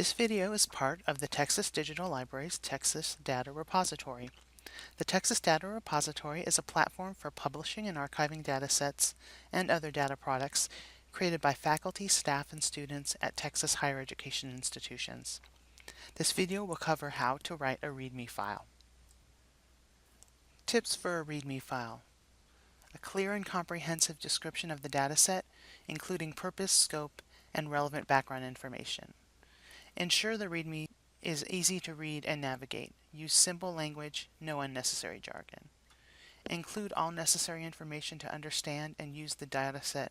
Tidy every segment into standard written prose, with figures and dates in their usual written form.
This video is part of the Texas Digital Library's Texas Data Repository. The Texas Data Repository is a platform for publishing and archiving datasets and other data products created by faculty, staff, and students at Texas higher education institutions. This video will cover how to write a ReadMe file. Tips for a ReadMe file. A clear and comprehensive description of the dataset, including purpose, scope, and relevant background information. Ensure the ReadMe is easy to read and navigate. Use simple language, no unnecessary jargon. Include all necessary information to understand and use the dataset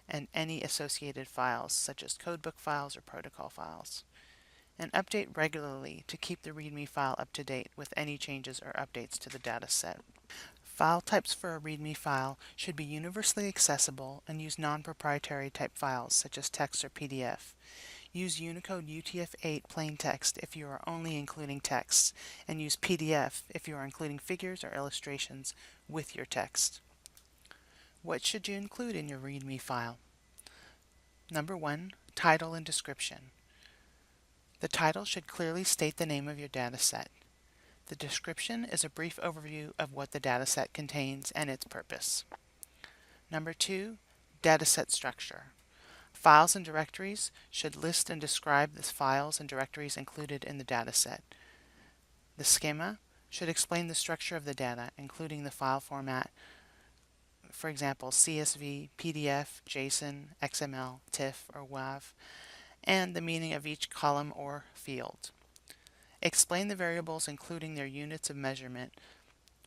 and any associated files, such as codebook files or protocol files. And update regularly to keep the ReadMe file up to date with any changes or updates to the dataset. File types for a ReadMe file should be universally accessible and use non-proprietary type files, such as text or PDF. Use Unicode UTF-8 plain text if you are only including text, and use PDF if you are including figures or illustrations with your text. What should you include in your ReadMe file? Number 1, title and description. The title should clearly state the name of your dataset. The description is a brief overview of what the dataset contains and its purpose. Number 2, dataset structure. Files and directories should list and describe the files and directories included in the dataset. The schema should explain the structure of the data, including the file format, for example, CSV, PDF, JSON, XML, TIFF, or WAV, and the meaning of each column or field. Explain the variables including their units of measurement,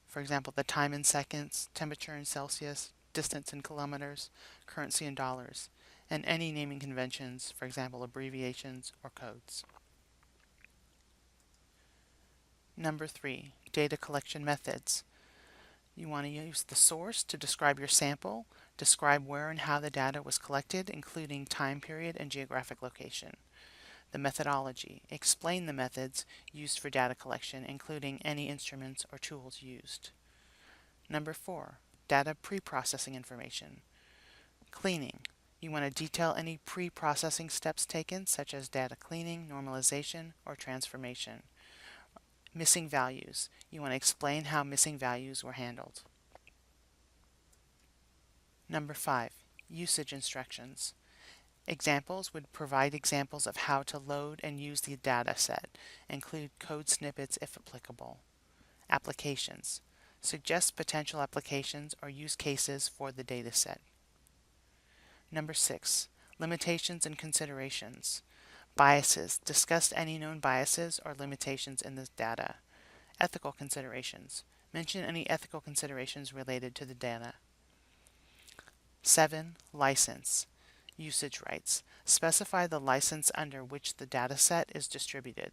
for example, the time in seconds, temperature in Celsius, distance in kilometers, currency in dollars, and any naming conventions, for example, abbreviations or codes. Number 3, data collection methods. You want to use the source to describe your sample, describe where and how the data was collected, including time period and geographic location. The methodology. Explain the methods used for data collection, including any instruments or tools used. Number 4, data pre-processing information. Cleaning. You want to detail any pre-processing steps taken, such as data cleaning, normalization, or transformation. Missing values. You want to explain how missing values were handled. Number 5, usage instructions. Examples would provide examples of how to load and use the data set, include code snippets if applicable. Applications. Suggest potential applications or use cases for the data set. Number 6, limitations and considerations. Biases. Discuss any known biases or limitations in the data. Ethical considerations. Mention any ethical considerations related to the data. 7, license. Usage rights. Specify the license under which the dataset is distributed.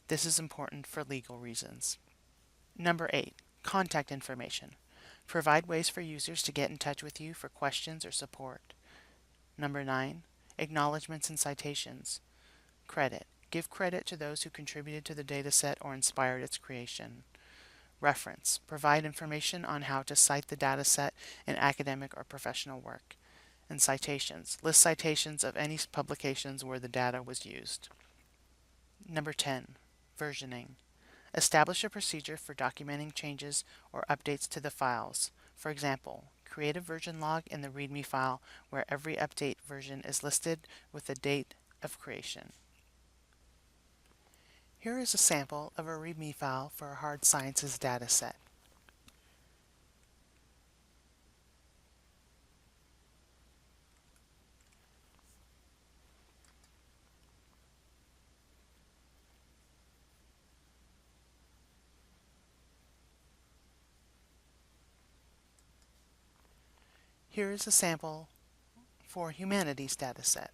This is important for legal reasons. Number 8, contact information. Provide ways for users to get in touch with you for questions or support. Number 9, acknowledgments and citations. Credit. Give credit to those who contributed to the dataset or inspired its creation. Reference. Provide information on how to cite the dataset in academic or professional work. And citations. List citations of any publications where the data was used. Number 10, versioning. Establish a procedure for documenting changes or updates to the files. For example, create a version log in the ReadMe file where every update version is listed with the date of creation. Here is a sample of a ReadMe file for a hard sciences dataset. Here is a sample for humanities dataset.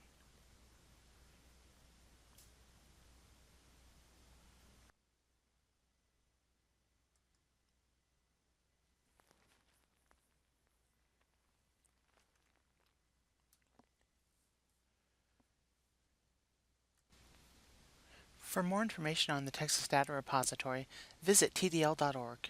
For more information on the Texas Data Repository, visit tdl.org.